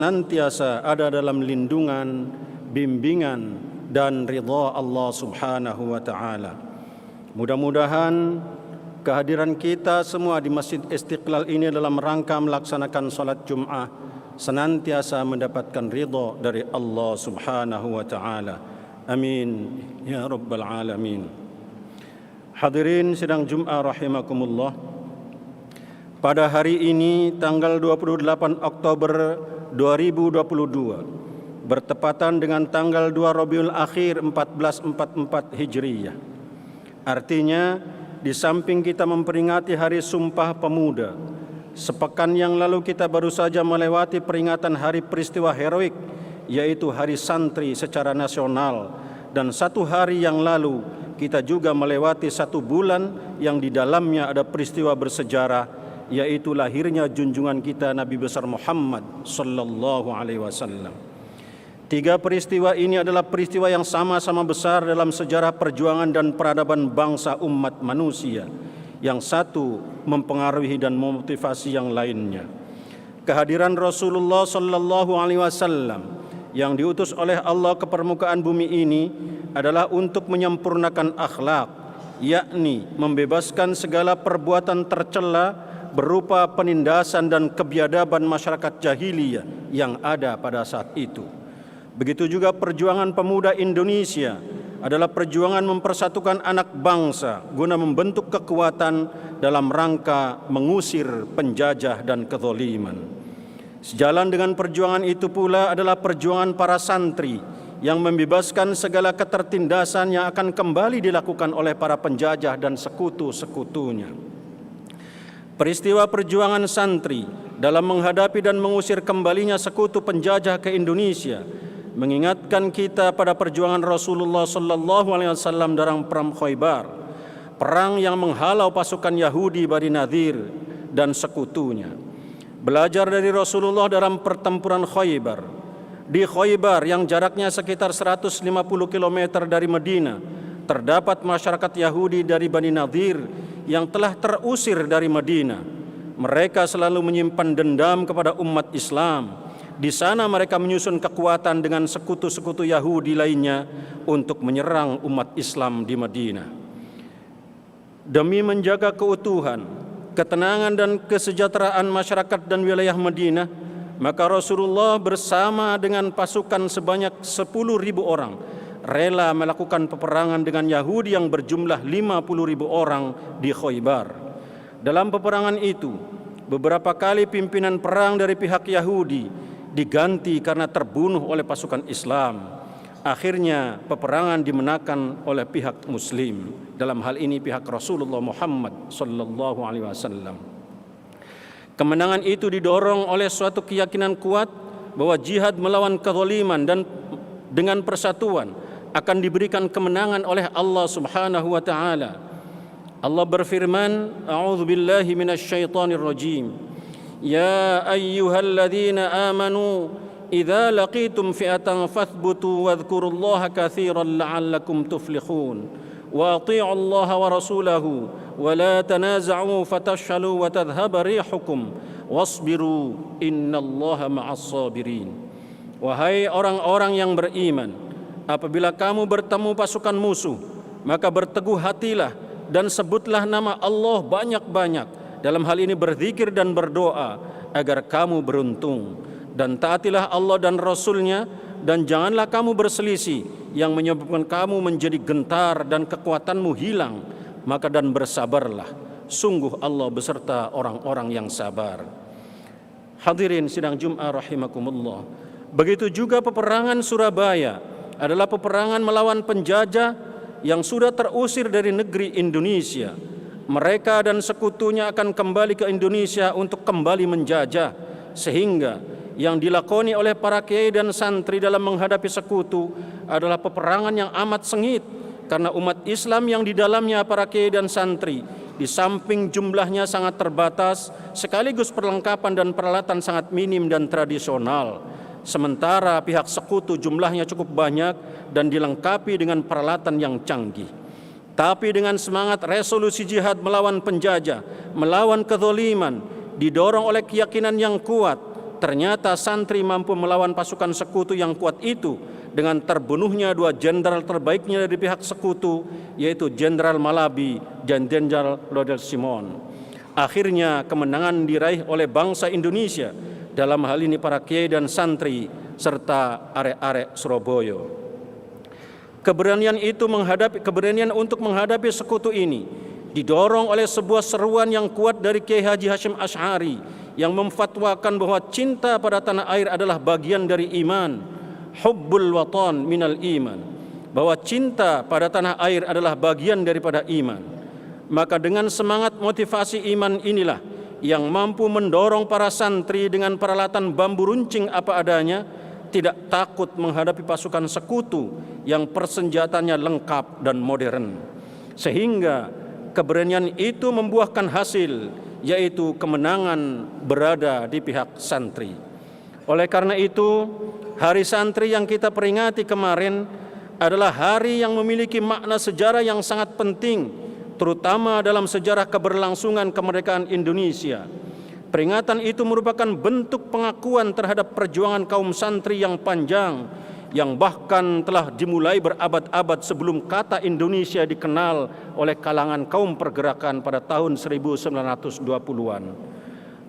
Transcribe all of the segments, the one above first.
senantiasa ada dalam lindungan, bimbingan, dan ridha Allah Subhanahu wa Ta'ala. Mudah-mudahan kehadiran kita semua di Masjid Istiqlal ini dalam rangka melaksanakan salat Jum'ah senantiasa mendapatkan ridha dari Allah Subhanahu wa Ta'ala. Amin ya rabbal alamin. Hadirin sidang Jum'ah rahimakumullah. Pada hari ini tanggal 28 Oktober 2022 bertepatan dengan tanggal 2 Rabiul Akhir 1444 Hijriyah. Artinya, di samping kita memperingati Hari Sumpah Pemuda, sepekan yang lalu kita baru saja melewati peringatan hari peristiwa heroik, yaitu Hari Santri secara nasional, dan satu hari yang lalu kita juga melewati satu bulan yang di dalamnya ada peristiwa bersejarah, yaitu lahirnya junjungan kita Nabi besar Muhammad sallallahu alaihi wasallam. Tiga peristiwa ini adalah peristiwa yang sama-sama besar dalam sejarah perjuangan dan peradaban bangsa umat manusia. Yang satu mempengaruhi dan memotivasi yang lainnya. Kehadiran Rasulullah sallallahu alaihi wasallam yang diutus oleh Allah ke permukaan bumi ini adalah untuk menyempurnakan akhlak, yakni membebaskan segala perbuatan tercela berupa penindasan dan kebiadaban masyarakat jahiliyah yang ada pada saat itu. Begitu juga perjuangan pemuda Indonesia adalah perjuangan mempersatukan anak bangsa guna membentuk kekuatan dalam rangka mengusir penjajah dan kezaliman. Sejalan dengan perjuangan itu pula adalah perjuangan para santri yang membebaskan segala ketertindasan yang akan kembali dilakukan oleh para penjajah dan sekutu-sekutunya. Peristiwa perjuangan santri dalam menghadapi dan mengusir kembalinya sekutu penjajah ke Indonesia mengingatkan kita pada perjuangan Rasulullah sallallahu alaihi wasallam dalam perang Khaybar, perang yang menghalau pasukan Yahudi Bani Nadir dan sekutunya. Belajar dari Rasulullah dalam pertempuran Khaybar. Di Khaybar yang jaraknya sekitar 150 km dari Madinah, terdapat masyarakat Yahudi dari Bani Nadir yang telah terusir dari Madinah. Mereka selalu menyimpan dendam kepada umat Islam. Di sana mereka menyusun kekuatan dengan sekutu-sekutu Yahudi lainnya untuk menyerang umat Islam di Madinah. Demi menjaga keutuhan, ketenangan dan kesejahteraan masyarakat dan wilayah Madinah, maka Rasulullah bersama dengan pasukan sebanyak 10.000 orang rela melakukan peperangan dengan Yahudi yang berjumlah 50.000 orang di Khaybar. Dalam peperangan itu, beberapa kali pimpinan perang dari pihak Yahudi diganti karena terbunuh oleh pasukan Islam. Akhirnya peperangan dimenangkan oleh pihak Muslim, dalam hal ini pihak Rasulullah Muhammad sallallahu alaihi wasallam. Kemenangan itu didorong oleh suatu keyakinan kuat bahwa jihad melawan kezaliman dan dengan persatuan akan diberikan kemenangan oleh Allah Subhanahu wa Ta'ala. Allah berfirman, A'udzu billahi minasyaitonir rajim. Ya ayyuhalladzina amanu idza laqitum fi'atan fathbutu wadhkurullaha katsiran la'allakum tuflihun. Wa athi'ullaha wa rasulahu wa la tanaza'u fatashhalu wa tadhhaba rihukum wasbiru innallaha ma'as sabirin. Wahai orang-orang yang beriman, apabila kamu bertemu pasukan musuh, maka berteguh hatilah dan sebutlah nama Allah banyak-banyak. Dalam hal ini berzikir dan berdoa agar kamu beruntung. Dan taatilah Allah dan Rasul-Nya, dan janganlah kamu berselisih yang menyebabkan kamu menjadi gentar dan kekuatanmu hilang. Maka dan bersabarlah. Sungguh Allah beserta orang-orang yang sabar. Hadirin sidang Jum'ah rahimakumullah. Begitu juga peperangan Surabaya adalah peperangan melawan penjajah yang sudah terusir dari negeri Indonesia. Mereka dan sekutunya akan kembali ke Indonesia untuk kembali menjajah, sehingga yang dilakoni oleh para kiai dan santri dalam menghadapi sekutu adalah peperangan yang amat sengit, karena umat Islam yang di dalamnya para kiai dan santri di samping jumlahnya sangat terbatas, sekaligus perlengkapan dan peralatan sangat minim dan tradisional. Sementara pihak sekutu jumlahnya cukup banyak dan dilengkapi dengan peralatan yang canggih. Tapi dengan semangat resolusi jihad melawan penjajah, melawan kezaliman, didorong oleh keyakinan yang kuat ternyata santri mampu melawan pasukan sekutu yang kuat itu dengan terbunuhnya 2 jenderal terbaiknya dari pihak sekutu, yaitu Jenderal Malabi dan Jenderal Lodel Simon. Akhirnya kemenangan diraih oleh bangsa Indonesia, dalam hal ini para kiai dan santri serta arek-arek Surabaya. Keberanian untuk menghadapi sekutu ini didorong oleh sebuah seruan yang kuat dari Kiai Haji Hashim Asy'ari yang memfatwakan bahwa cinta pada tanah air adalah bagian dari iman, hubbul watan minal iman, bahwa cinta pada tanah air adalah bagian daripada iman. Maka dengan semangat motivasi iman inilah yang mampu mendorong para santri dengan peralatan bambu runcing apa adanya tidak takut menghadapi pasukan sekutu yang persenjataannya lengkap dan modern, sehingga keberanian itu membuahkan hasil, yaitu kemenangan berada di pihak santri. Oleh karena itu, Hari Santri yang kita peringati kemarin adalah hari yang memiliki makna sejarah yang sangat penting, terutama dalam sejarah keberlangsungan kemerdekaan Indonesia. Peringatan itu merupakan bentuk pengakuan terhadap perjuangan kaum santri yang panjang, yang bahkan telah dimulai berabad-abad sebelum kata Indonesia dikenal oleh kalangan kaum pergerakan pada tahun 1920-an.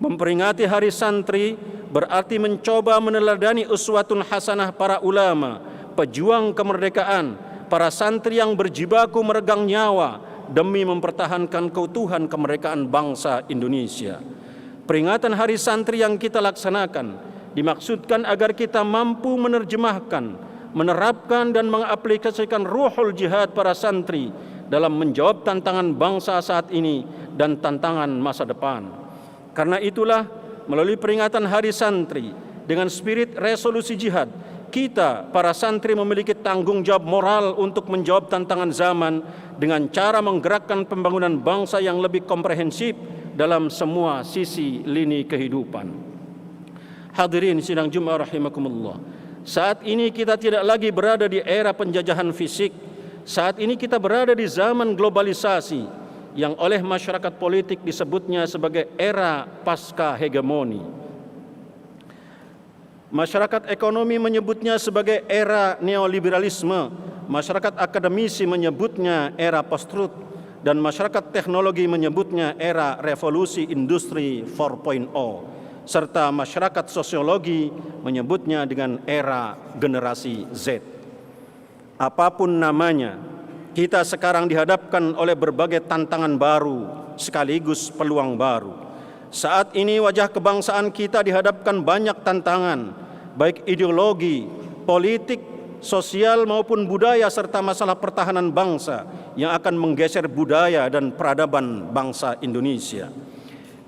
Memperingati Hari Santri berarti mencoba meneladani uswatun hasanah para ulama, pejuang kemerdekaan, para santri yang berjibaku meregang nyawa demi mempertahankan keutuhan kemerdekaan bangsa Indonesia. Peringatan Hari Santri yang kita laksanakan dimaksudkan agar kita mampu menerjemahkan, menerapkan dan mengaplikasikan ruhul jihad para santri dalam menjawab tantangan bangsa saat ini dan tantangan masa depan. Karena itulah melalui peringatan Hari Santri dengan spirit resolusi jihad, kita para santri memiliki tanggung jawab moral untuk menjawab tantangan zaman dengan cara menggerakkan pembangunan bangsa yang lebih komprehensif dalam semua sisi lini kehidupan. Hadirin sidang Jumat rahimakumullah. Saat ini kita tidak lagi berada di era penjajahan fisik. Saat ini kita berada di zaman globalisasi yang oleh masyarakat politik disebutnya sebagai era pasca hegemoni. Masyarakat ekonomi menyebutnya sebagai era neoliberalisme, masyarakat akademisi menyebutnya era post-truth, dan masyarakat teknologi menyebutnya era revolusi industri 4.0, serta masyarakat sosiologi menyebutnya dengan era generasi Z. Apapun namanya, kita sekarang dihadapkan oleh berbagai tantangan baru sekaligus peluang baru. Saat ini wajah kebangsaan kita dihadapkan banyak tantangan, baik ideologi, politik, sosial maupun budaya serta masalah pertahanan bangsa yang akan menggeser budaya dan peradaban bangsa Indonesia.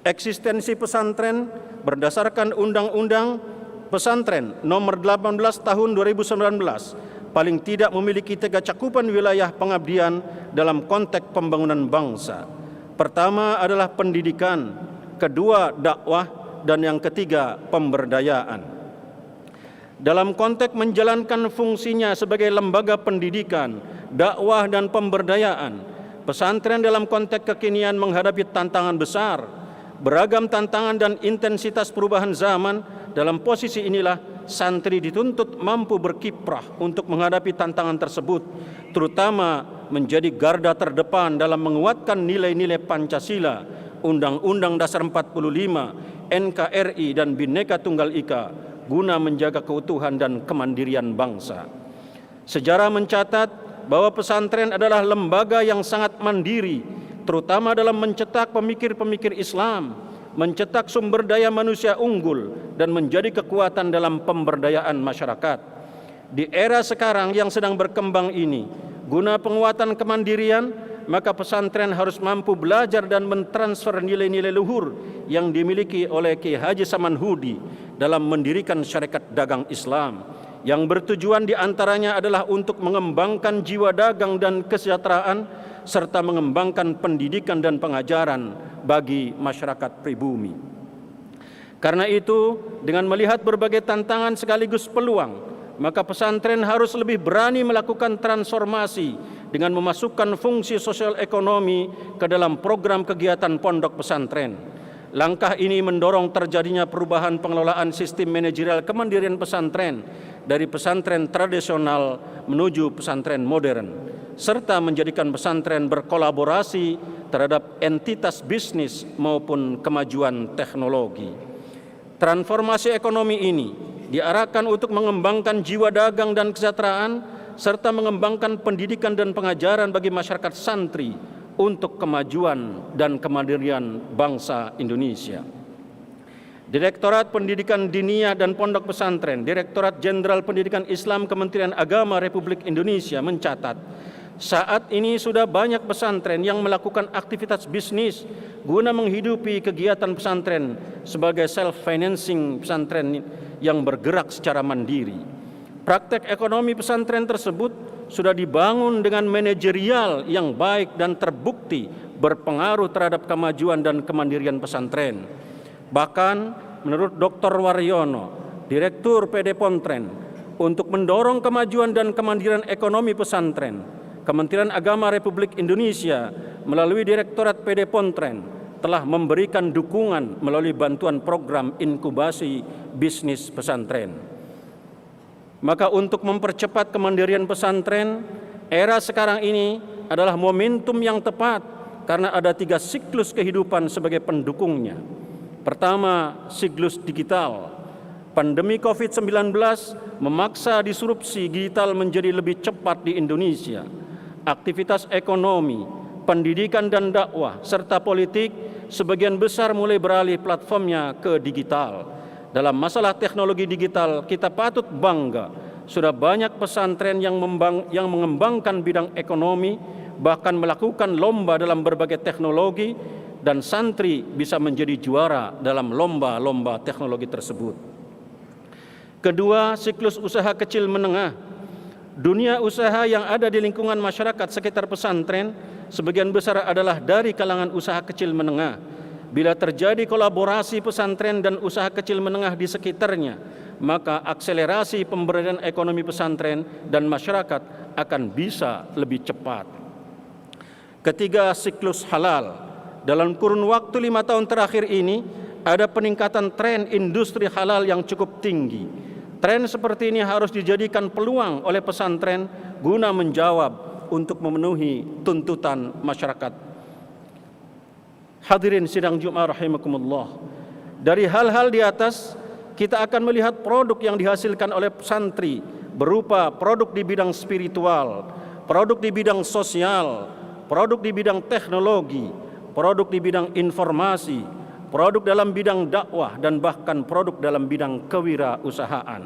Eksistensi pesantren berdasarkan Undang-Undang Pesantren Nomor 18 Tahun 2019 paling tidak memiliki 3 cakupan wilayah pengabdian dalam konteks pembangunan bangsa. Pertama adalah pendidikan, kedua dakwah, dan yang ketiga pemberdayaan. Dalam konteks menjalankan fungsinya sebagai lembaga pendidikan, dakwah dan pemberdayaan, pesantren dalam konteks kekinian menghadapi tantangan besar, beragam tantangan dan intensitas perubahan zaman. Dalam posisi inilah santri dituntut mampu berkiprah untuk menghadapi tantangan tersebut, terutama menjadi garda terdepan dalam menguatkan nilai-nilai Pancasila, Undang-Undang Dasar 45, NKRI dan Bhinneka Tunggal Ika, guna menjaga keutuhan dan kemandirian bangsa. Sejarah mencatat bahwa pesantren adalah lembaga yang sangat mandiri, terutama dalam mencetak pemikir-pemikir Islam, mencetak sumber daya manusia unggul, dan menjadi kekuatan dalam pemberdayaan masyarakat. Di era sekarang yang sedang berkembang ini, guna penguatan kemandirian, maka pesantren harus mampu belajar dan mentransfer nilai-nilai luhur yang dimiliki oleh Kiai Haji Samanhudi dalam mendirikan syarikat dagang Islam, yang bertujuan diantaranya adalah untuk mengembangkan jiwa dagang dan kesejahteraan, serta mengembangkan pendidikan dan pengajaran bagi masyarakat pribumi. Karena itu, dengan melihat berbagai tantangan sekaligus peluang, maka pesantren harus lebih berani melakukan transformasi dengan memasukkan fungsi sosial ekonomi ke dalam program kegiatan pondok pesantren. Langkah ini mendorong terjadinya perubahan pengelolaan sistem manajerial kemandirian pesantren dari pesantren tradisional menuju pesantren modern, serta menjadikan pesantren berkolaborasi terhadap entitas bisnis maupun kemajuan teknologi. Transformasi ekonomi ini diarahkan untuk mengembangkan jiwa dagang dan kesejahteraan, serta mengembangkan pendidikan dan pengajaran bagi masyarakat santri untuk kemajuan dan kemandirian bangsa Indonesia. Direktorat Pendidikan Diniyah dan Pondok Pesantren, Direktorat Jenderal Pendidikan Islam Kementerian Agama Republik Indonesia mencatat, saat ini sudah banyak pesantren yang melakukan aktivitas bisnis guna menghidupi kegiatan pesantren sebagai self-financing pesantren yang bergerak secara mandiri. Praktek ekonomi pesantren tersebut sudah dibangun dengan manajerial yang baik dan terbukti berpengaruh terhadap kemajuan dan kemandirian pesantren. Bahkan menurut Dr. Waryono, Direktur PD Pontren, untuk mendorong kemajuan dan kemandirian ekonomi pesantren, Kementerian Agama Republik Indonesia melalui Direktorat PD Pontren telah memberikan dukungan melalui bantuan program inkubasi bisnis pesantren. Maka untuk mempercepat kemandirian pesantren, era sekarang ini adalah momentum yang tepat karena ada 3 siklus kehidupan sebagai pendukungnya. Pertama, siklus digital. Pandemi COVID-19 memaksa disrupsi digital menjadi lebih cepat di Indonesia. Aktivitas ekonomi, pendidikan dan dakwah, serta politik sebagian besar mulai beralih platformnya ke digital. Dalam masalah teknologi digital, kita patut bangga. Sudah banyak pesantren yang mengembangkan bidang ekonomi, bahkan melakukan lomba dalam berbagai teknologi, dan santri bisa menjadi juara dalam lomba-lomba teknologi tersebut. Kedua, siklus usaha kecil menengah. Dunia usaha yang ada di lingkungan masyarakat sekitar pesantren sebagian besar adalah dari kalangan usaha kecil menengah. Bila terjadi kolaborasi pesantren dan usaha kecil menengah di sekitarnya, maka akselerasi pemberdayaan ekonomi pesantren dan masyarakat akan bisa lebih cepat. Ketiga, siklus halal. Dalam kurun waktu 5 tahun terakhir ini, ada peningkatan tren industri halal yang cukup tinggi. Tren seperti ini harus dijadikan peluang oleh pesantren guna menjawab untuk memenuhi tuntutan masyarakat. Hadirin sidang Jumat rahimakumullah. Dari hal-hal di atas, kita akan melihat produk yang dihasilkan oleh santri berupa produk di bidang spiritual, produk di bidang sosial, produk di bidang teknologi, produk di bidang informasi, produk dalam bidang dakwah, dan bahkan produk dalam bidang kewirausahaan.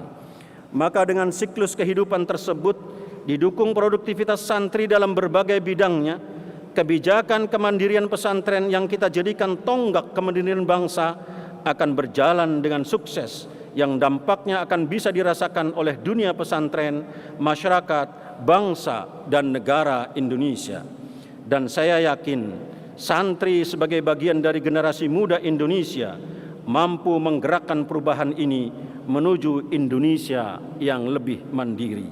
Maka dengan siklus kehidupan tersebut, didukung produktivitas santri dalam berbagai bidangnya, kebijakan kemandirian pesantren yang kita jadikan tonggak kemandirian bangsa akan berjalan dengan sukses yang dampaknya akan bisa dirasakan oleh dunia pesantren, masyarakat, bangsa, dan negara Indonesia. Dan saya yakin santri sebagai bagian dari generasi muda Indonesia mampu menggerakkan perubahan ini menuju Indonesia yang lebih mandiri.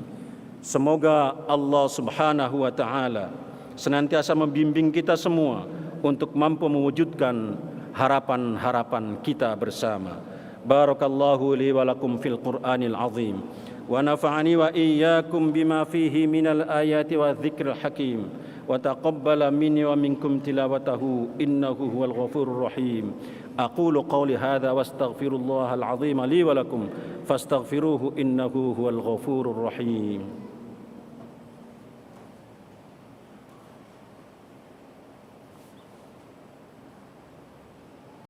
Semoga Allah Subhanahu wa Ta'ala senantiasa membimbing kita semua untuk mampu mewujudkan harapan-harapan kita bersama. Barakallahu li wa lakum fil Qur'anil azim wa nafa'ani wa iyyakum bima fihi minal ayati wa dzikril hakim wa taqabbala minni wa minkum tilawatahu innahu huwal ghafurur rahim. Aqulu qawli hadza wa astaghfirullahal azim li wa lakum fastaghfiruhu innahu huwal ghafurur rahim.